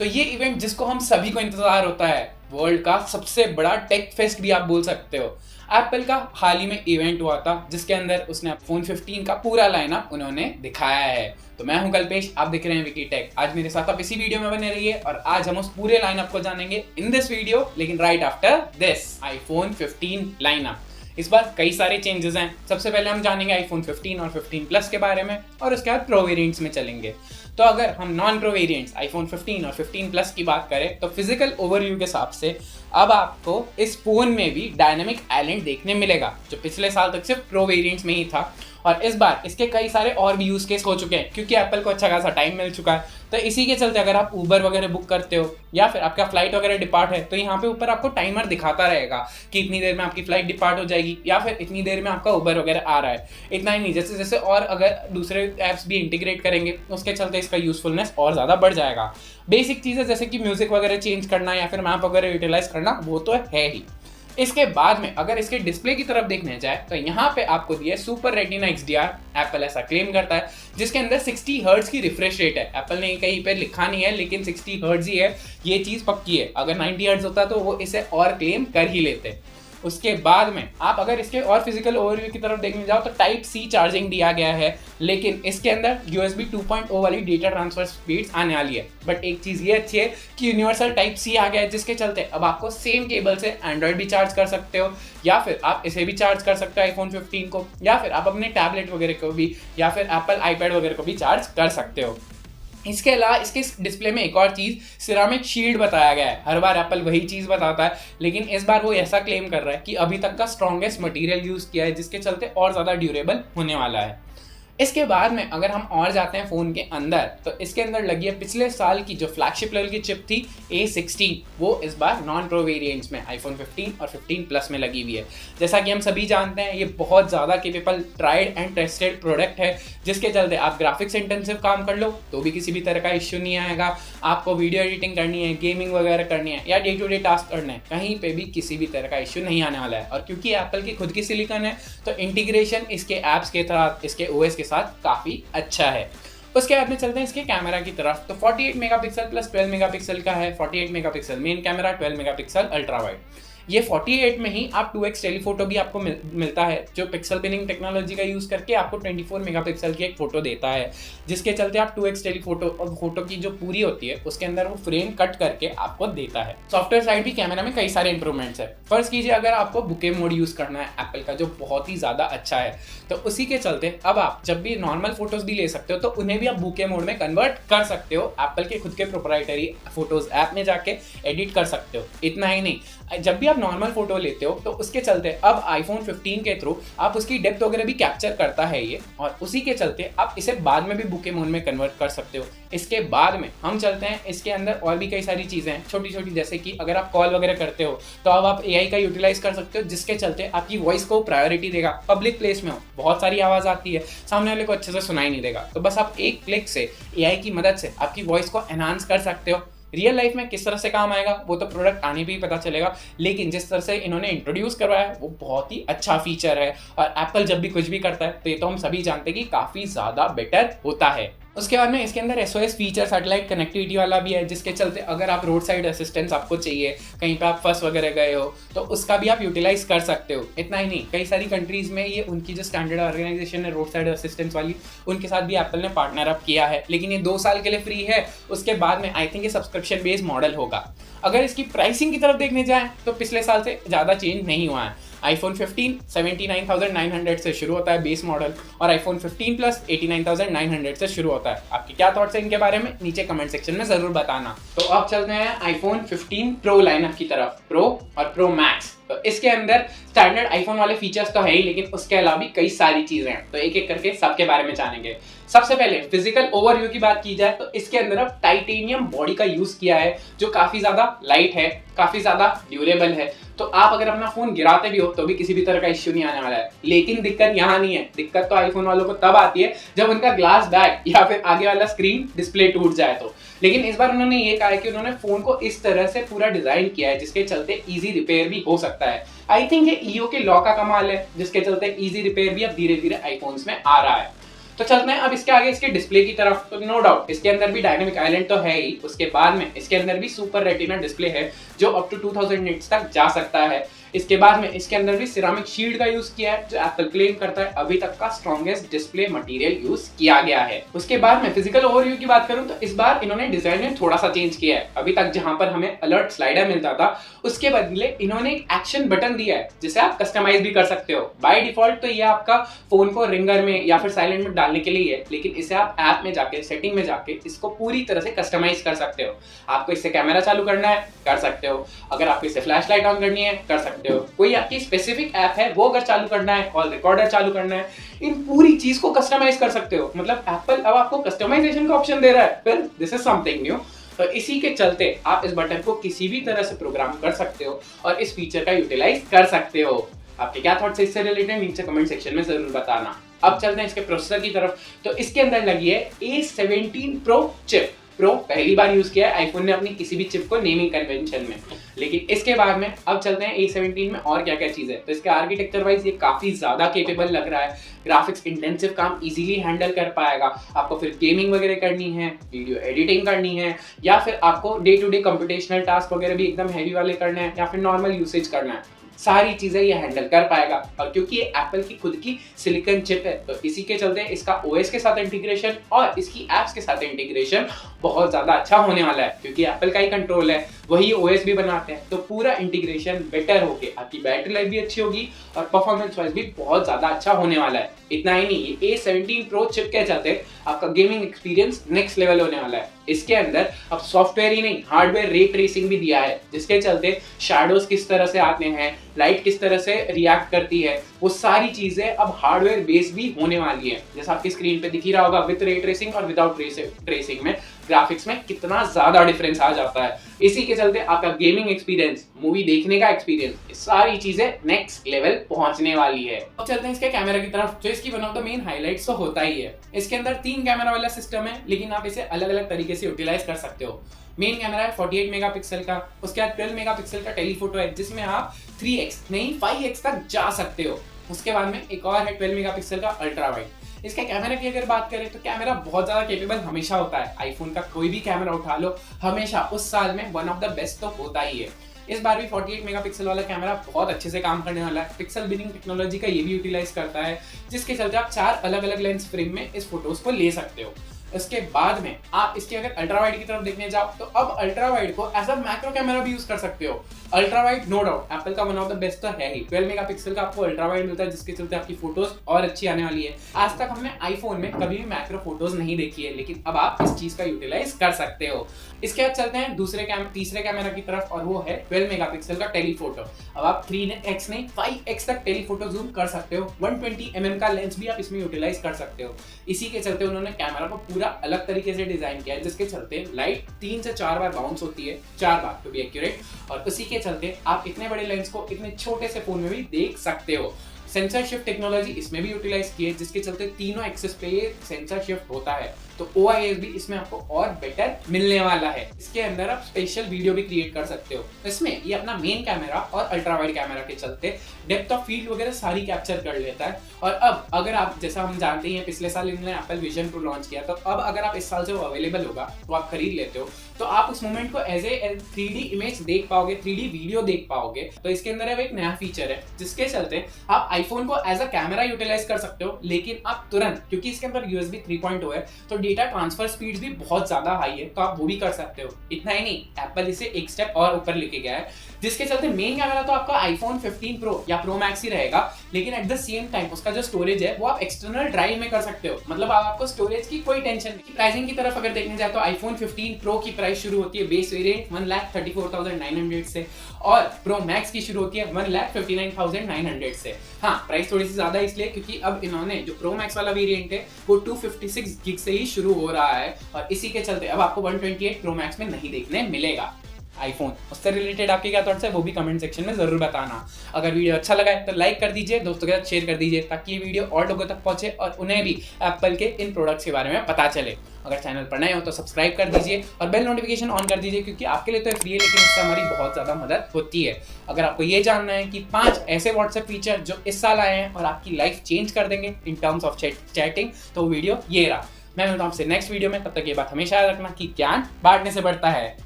तो ये इवेंट जिसको हम सभी को इंतजार होता है, वर्ल्ड का सबसे बड़ा टेक फेस्ट भी आप बोल सकते हो, एप्पल का हाल ही में इवेंट हुआ था जिसके अंदर उसने फोन 15 का पूरा लाइनअप उन्होंने दिखाया है। तो मैं हूं कल्पेश, आप देख रहे हैं विकी टेक। आज मेरे साथ आप इसी वीडियो में बने रहिए और आज हम उस पूरे लाइनअप को जानेंगे इन दिस वीडियो, लेकिन right after this iPhone 15 lineup. इस बार कई सारे चेंजेस हैं। सबसे पहले हम जानेंगे आईफोन 15 और 15 प्लस के बारे में और उसके बाद प्रो वेरिएंट्स में चलेंगे। तो अगर हम नॉन प्रो वेरिएंट्स आईफोन 15 और 15 प्लस की बात करें तो फिजिकल ओवरव्यू के हिसाब से अब आपको इस फोन में भी डायनामिक आइलैंड देखने मिलेगा, जो पिछले साल तक सिर्फ प्रो वेरिएंट्स में ही था। और इस बार इसके कई सारे और भी यूज केस हो चुके हैं क्योंकि एप्पल को अच्छा खासा टाइम मिल चुका है। तो इसी के चलते अगर आप उबर वगैरह बुक करते हो या फिर आपका फ्लाइट वगैरह डिपार्ट है तो यहाँ पे ऊपर आपको टाइमर दिखाता रहेगा कि इतनी देर में आपकी फ्लाइट डिपार्ट हो जाएगी या फिर इतनी देर में आपका उबर वगैरह आ रहा है। इतना ही नहीं, जैसे जैसे और अगर दूसरे ऐप्स भी इंटीग्रेट करेंगे उसके चलते इसका यूजफुलनेस और ज़्यादा बढ़ जाएगा। बेसिक चीज़ें जैसे कि म्यूजिक वगैरह चेंज करना या फिर मैप वगैरह यूटिलाइज करना वो तो है ही। इसके बाद में अगर इसके डिस्प्ले की तरफ देखने जाए तो यहाँ पे आपको दिया सुपर रेटिना XDR, एप्पल ऐसा क्लेम करता है, जिसके अंदर 60 हर्ट्ज की रिफ्रेश रेट है। एप्पल ने कहीं पे लिखा नहीं है लेकिन 60 हर्ट्ज ही है, ये चीज़ पक्की है। अगर 90 हर्ट्ज होता तो वो इसे और क्लेम कर ही लेते। उसके बाद में आप अगर इसके और फिजिकल ओवरव्यू की तरफ देखने जाओ तो टाइप C चार्जिंग दिया गया है, लेकिन इसके अंदर USB 2.0 वाली डेटा ट्रांसफर स्पीड्स आने वाली है। बट एक चीज़ ये अच्छी है कि यूनिवर्सल टाइप C आ गया है, जिसके चलते अब आपको सेम केबल से एंड्रॉयड भी चार्ज कर सकते हो या फिर आप इसे भी चार्ज कर सकते हो आईफोन 15 को, या फिर आप अपने टैबलेट वगैरह को भी या फिर एप्पल आईपैड वगैरह को भी चार्ज कर सकते हो। इसके अलावा इसके डिस्प्ले में एक और चीज़ सिरामिक शील्ड बताया गया है। हर बार एप्पल वही चीज़ बताता है, लेकिन इस बार वो ऐसा क्लेम कर रहा है कि अभी तक का स्ट्रॉन्गेस्ट मटेरियल यूज़ किया है, जिसके चलते और ज़्यादा ड्यूरेबल होने वाला है। इसके बाद में अगर हम और जाते हैं फ़ोन के अंदर तो इसके अंदर लगी है पिछले साल की जो फ्लैगशिप लेवल की चिप थी A16, वो इस बार नॉन प्रो वेरिएंट्स में आईफोन 15 और 15 प्लस में लगी हुई है। जैसा कि हम सभी जानते हैं ये बहुत ज़्यादा capable tried and tested product है, जिसके चलते आप ग्राफिक्स इंटेंसिव काम कर लो तो भी किसी भी तरह का इश्यू नहीं आएगा। आपको वीडियो एडिटिंग करनी है, गेमिंग वगैरह करनी है या डे टू डे टास्क करना है, कहीं पे भी किसी भी तरह का इश्यू नहीं आने वाला है। और क्योंकि एप्पल की खुद की सिलिकॉन है तो इंटीग्रेशन इसके ऐप्स के साथ, इसके OS के साथ काफ़ी अच्छा है। उसके बाद में चलते हैं इसके कैमरा की तरफ। तो 48 मेगापिक्सल प्लस 12 मेगापिक्सल का है। 48 megapixel main camera, 12 megapixel ultra wide. ये 48 में ही आप 2x टेलीफोटो भी आपको मिलता है, जो पिक्सल पिनिंग टेक्नोलॉजी का यूज़ करके आपको 24 मेगापिक्सल की एक फ़ोटो देता है, जिसके चलते आप 2x टेलीफोटो और फोटो की जो पूरी होती है उसके अंदर वो फ्रेम कट करके आपको देता है। सॉफ्टवेयर साइड भी कैमरा में कई सारे इंप्रूवमेंट्स है। फर्ज कीजिए अगर आपको बुके मोड यूज़ करना है एप्पल का, जो बहुत ही ज़्यादा अच्छा है, तो उसी के चलते अब आप जब भी नॉर्मल फोटोज़ भी ले सकते हो तो उन्हें भी आप बुके मोड में कन्वर्ट कर सकते हो। एप्पल के खुद के प्रोप्राइटरी फोटोज़ ऐप में जाके एडिट कर सकते हो। इतना ही नहीं, जब भी आप नॉर्मल फोटो लेते हो तो उसके चलते अब आईफोन 15 के थ्रू आप उसकी डेप्थ वगैरह भी कैप्चर करता है ये, और उसी के चलते आप इसे बाद में भी बुके मोड में कन्वर्ट कर सकते हो। इसके बाद में हम चलते हैं इसके अंदर और भी कई सारी चीज़ें हैं छोटी छोटी, जैसे कि अगर आप कॉल वगैरह करते हो तो अब आप AI का यूटिलाइज कर सकते हो, जिसके चलते आपकी वॉइस को प्रायोरिटी देगा। पब्लिक प्लेस में हो, बहुत सारी आवाज़ आती है, सामने वाले को अच्छे से सुनाई नहीं देगा, तो बस आप एक क्लिक से AI की मदद से आपकी वॉइस को एनहांस कर सकते हो। रियल लाइफ में किस तरह से काम आएगा वो तो प्रोडक्ट आने पे ही पता चलेगा, लेकिन जिस तरह से इन्होंने इंट्रोड्यूस करवाया है वो बहुत ही अच्छा फीचर है। और एप्पल जब भी कुछ भी करता है तो ये तो हम सभी जानते हैं कि काफ़ी ज़्यादा बेटर होता है। उसके बाद में इसके अंदर SOS फीचर सैटेलाइट कनेक्टिविटी वाला भी है, जिसके चलते अगर आप रोड साइड असिस्टेंस आपको चाहिए, कहीं पे आप फंस वगैरह गए हो तो उसका भी आप यूटिलाइज कर सकते हो। इतना ही नहीं, कई सारी कंट्रीज़ में ये उनकी जो स्टैंडर्ड ऑर्गेनाइजेशन है रोड साइड असिस्टेंस वाली, उनके साथ भी एप्पल ने पार्टनर अप किया है, लेकिन ये 2 साल के लिए फ्री है। उसके बाद में आई थिंक ये सब्सक्रिप्शन बेस्ड मॉडल होगा। अगर इसकी प्राइसिंग की तरफ देखने जाएँ तो पिछले साल से ज़्यादा चेंज नहीं हुआ है। आईफोन 15 79,900 से शुरू होता है बेस मॉडल, और आईफोन 15 प्लस 89,900 से शुरू होता है। आपके क्या थॉट्स हैं इनके बारे में नीचे कमेंट सेक्शन में ज़रूर बताना। तो अब चलते हैं आईफोन 15 प्रो लाइनअप की तरफ, प्रो और प्रो मैक्स। तो इसके अंदर स्टैंडर्ड आईफोन वाले फीचर्स तो है ही, लेकिन उसके अलावा भी कई सारी चीज़ें हैं, तो एक एक करके सबके बारे में जानेंगे। सबसे पहले फिजिकल ओवरव्यू की बात की जाए तो इसके अंदर अब टाइटेनियम बॉडी का यूज़ किया है, जो काफ़ी ज़्यादा लाइट है, काफ़ी ज़्यादा ड्यूरेबल है। तो आप अगर अपना फ़ोन गिराते भी हो तो भी किसी भी तरह का इश्यू नहीं आने वाला है। लेकिन दिक्कत यहाँ नहीं है, दिक्कत तो आईफोन वालों को तब आती है जब उनका ग्लास बैक या फिर आगे वाला स्क्रीन डिस्प्ले टूट जाए तो। लेकिन इस बार उन्होंने ये कहा है कि उन्होंने फ़ोन को इस तरह से पूरा डिज़ाइन किया है जिसके चलते ईजी रिपेयर भी हो सकता है। आई थिंक ये ईओ के लॉ का कमाल है, जिसके चलते ईजी रिपेयर भी अब धीरे धीरे आईफोन्स में आ रहा है। तो चलते हैं अब इसके आगे इसके डिस्प्ले की तरफ। तो नो डाउट इसके अंदर भी डायनामिक आइलैंड तो है ही, उसके बाद में इसके अंदर भी सुपर रेटिना डिस्प्ले है जो अप टू 2000 निट्स तक जा सकता है। इसके बाद में इसके अंदर भी सिरामिक शील्ड का यूज किया है जो एप्पल क्लेम करता है अभी तक का स्ट्रॉन्गेस्ट डिस्प्ले मटेरियल यूज किया गया है। उसके बाद में फिजिकल ओवरव्यू की बात करूं तो इस बार इन्होंने डिजाइन में थोड़ा सा चेंज किया है। अभी तक जहां पर हमें अलर्ट स्लाइडर मिलता था उसके बदले इन्होंने एक एक्शन बटन दिया है जिसे आप कस्टमाइज भी कर सकते हो। बाय डिफॉल्ट तो ये आपका फोन को रिंगर में या फिर साइलेंट में डालने के लिए है, लेकिन इसे आप ऐप में जाके सेटिंग में जाके इसको पूरी तरह से कस्टमाइज कर सकते हो। आपको इससे कैमरा चालू करना है कर सकते हो, अगर आपको इससे फ्लैश लाइट ऑन करनी है कर सकते हो, कोई आपकी स्पेसिफिक ऐप है वो अगर चालू करना है, कॉल रिकॉर्डर चालू करना है, इन पूरी चीज को कस्टमाइज कर सकते हो। मतलब एप्पल अब आपको कस्टमाइजेशन का ऑप्शन दे रहा है, फिर दिस इज समथिंग न्यू। तो इसी के चलते आप इस बटन को किसी भी तरह से प्रोग्राम कर सकते हो और इस फीचर का यूटिलाइज कर सकते हो। आपके क्या थॉट्स है इससे रिलेटेड नीचे कमेंट सेक्शन में जरूर बताना। अब चलते हैं इसके प्रोसेसर की तरफ। तो इसके अंदर लगी है A17 Pro चिप। प्रो पहली बार यूज किया है आईफोन ने अपनी किसी भी चिप को नेमिंग कन्वेंशन में, लेकिन इसके बाद में अब चलते हैं A17 में और क्या क्या चीज है। तो इसके आर्किटेक्चर वाइज ये काफी ज्यादा केपेबल लग रहा है, ग्राफिक्स इंटेंसिव काम इजीली हैंडल कर पाएगा। आपको फिर गेमिंग वगैरह करनी है, वीडियो एडिटिंग करनी है, या फिर आपको day to day computational task वगैरह भी एकदम हैवी वाले करने हैं, या फिर नॉर्मल यूसेज करना है, सारी चीजें ये हैंडल कर पाएगा। और क्योंकि ये एप्पल की खुद की सिलिकॉन चिप है तो इसी के चलते इसका ओएस के साथ इंटीग्रेशन और इसकी एप्स के साथ इंटीग्रेशन बहुत ज्यादा अच्छा होने वाला है। क्योंकि एप्पल का ही कंट्रोल है, वही ओएस भी बनाते हैं, तो पूरा इंटीग्रेशन बेटर होके आपकी बैटरी लाइफ भी अच्छी होगी और परफॉर्मेंस वाइज भी बहुत ज्यादा अच्छा होने वाला है। इतना ही नहीं, ये A17 Pro चिप के चलते आपका गेमिंग एक्सपीरियंस नेक्स्ट लेवल होने वाला है। इसके अंदर अब सॉफ्टवेयर ही नहीं हार्डवेयर रे ट्रेसिंग भी दिया है, जिसके चलते शैडोज किस तरह से आते हैं, लाइट किस तरह से रिएक्ट करती है, वो सारी चीजें अब हार्डवेयर बेस्ड भी होने वाली है। जैसा आपकी स्क्रीन पे दिख ही रहा होगा, विद रे ट्रेसिंग और विदाउट ट्रेसिंग में ग्राफिक्स में कितना ज्यादा डिफरेंस आ जाता है। इसी के चलते आपका गेमिंग एक्सपीरियंस, मूवी देखने का एक्सपीरियंस, ये सारी चीजें नेक्स्ट लेवल पहुंचने वाली है। अब चलते हैं इसके कैमरा की तरफ, जो इसकी one of the main highlights तो होता ही है। इसके अंदर 3 कैमरा वाला सिस्टम है, लेकिन आप इसे अलग अलग तरीके से यूटिलाइज कर सकते हो। मेन कैमरा है 48 मेगापिक्सल का, उसके बाद 12 मेगापिक्सल का टेलीफोटो है जिसमें आप 3x नहीं 5x तक जा सकते हो। उसके बाद में एक और है 12 मेगापिक्सल का अल्ट्रा वाइड। इसके कैमरा की अगर बात करें तो कैमरा बहुत ज्यादा केपेबल हमेशा होता है। आईफोन का कोई भी कैमरा उठा लो, हमेशा उस साल में वन ऑफ द बेस्ट तो होता ही है। इस बार भी 48 मेगापिक्सल वाला कैमरा बहुत अच्छे से काम करने वाला है। पिक्सल बिनिंग टेक्नोलॉजी का ये भी यूटिलाइज करता है, जिसके चलते आप 4 अलग अलग लेंस फ्रेम में इस फोटोज को ले सकते हो। इसके बाद में आप इसके अगर अल्ट्रा वाइड की तरफ देखने जाओ तो अब अल्ट्रा वाइड को एज अ मैक्रो कैमरा भी यूज कर सकते हो। Ultra wide no doubt Apple का वन ऑफ द बेस्ट तो है ही। 12 मेगापिक्सल का आपको अल्ट्रा वाइड मिलता है, जिसके चलते आपकी फोटोज और अच्छी आने वाली है। आज तक हमने आईफोन में कभी भी मैक्रो फोटोज नहीं देखी है, लेकिन अब आप इस चीज का यूटिलाइज कर सकते हो। इसके बाद चलते हैं तीसरे कैमरा की तरफ, और वो है 12 मेगापिक्सल का टेलीफोटो। अब आप 3x नहीं 5x तक टेलीफोटो जूम कर सकते हो। 120 mm का लेंस भी आप इसमें यूटिलाइज कर सकते हो। इसी के चलते उन्होंने कैमरा को पूरा अलग तरीके से डिजाइन किया है, जिसके चलते लाइट 3 से 4 बार बाउंस होती है, 4 बार टू बी एक्यूरेट, और उसी के चलते आप इतने बड़े लेंस को इतने छोटे से फोन में भी देख सकते हो। सेंसर शिफ्ट टेक्नोलॉजी इसमें भी यूटिलाइज की है, जिसके चलते तीनों एक्सेस पे सेंसर शिफ्ट होता है, तो OIS भी इसमें आपको और बेटर मिलने वाला है। इसके अंदर आप स्पेशल वीडियो भी क्रिएट कर सकते हो। इसमें ये अपना मेन कैमरा और अल्ट्रा वाइड कैमरा के चलते डेप्थ ऑफ फील्ड वगैरह सारी कैप्चर कर लेता है। और अब अगर आप, जैसा हम जानते हैं पिछले साल इन्होंने एप्पल विजन प्रो लॉन्च किया, तो अब अगर आप इस साल से वो अवेलेबल होगा तो आप खरीद लेते हो, तो आप उस मोमेंट को एज ए 3D इमेज देख पाओगे, 3D वीडियो देख पाओगे। तो इसके अंदर अब एक नया फीचर है, जिसके चलते आप आईफोन को एज अ कैमरा यूटिलाइज कर सकते हो, लेकिन आप तुरंत, क्योंकि इसके अंदर USB 3.0 है, तो डेटा ट्रांसफर स्पीड भी बहुत ज्यादा हाई है, तो आप वो भी कर सकते हो। इतना ही नहीं, एप्पल इसे एक स्टेप और ऊपर लेके गया है, जिसके चलते मेन कैमरा तो आपका आईफोन 15 प्रो या प्रो मैक्स ही रहेगा, लेकिन एट द सेम टाइम उसका जो स्टोरेज है वो आप एक्सटर्नल ड्राइव में कर सकते हो। मतलब आपको स्टोरेज की कोई टेंशन नहीं। प्राइसिंग की तरफ अगर देखने जाए तो आईफोन 15 प्रो की प्राइस शुरू होती है बेस वेरिएंट 1,34,900 से, और प्रो मैक्स की शुरू होती है 1,59,900 से। हाँ, प्राइस थोड़ी सी ज्यादा इसलिए क्योंकि अब इन्होंने जो प्रो मैक्स वाला वेरिएंट है वो 256 GB से ही शुरू हो रहा है, और इसी के चलते अब आपको 128 प्रो मैक्स में नहीं देखने मिलेगा आईफोन। उससे रिलेटेड आपके क्या थॉट्स है वो भी कमेंट सेक्शन में जरूर बताना। अगर वीडियो अच्छा लगा है तो लाइक कर दीजिए, दोस्तों के साथ शेयर कर दीजिए, ताकि ये वीडियो और लोगों तक पहुंचे और उन्हें भी एप्पल के इन प्रोडक्ट्स के बारे में पता चले। अगर चैनल पर नए हो तो सब्सक्राइब कर दीजिए और बेल नोटिफिकेशन ऑन कर दीजिए, क्योंकि आपके लिए तो फ्री है लेकिन इससे हमारी बहुत ज़्यादा मदद होती है। अगर आपको ये जानना है कि 5 ऐसे व्हाट्सएप फीचर जो इस साल आए हैं और आपकी लाइफ चेंज कर देंगे इन टर्म्स ऑफ चैटिंग, तो वीडियो ये रहा। मैं मिलता हूं आपसे नेक्स्ट वीडियो में। तब तक ये बात हमेशा याद रखना कि ज्ञान बांटने से बढ़ता है।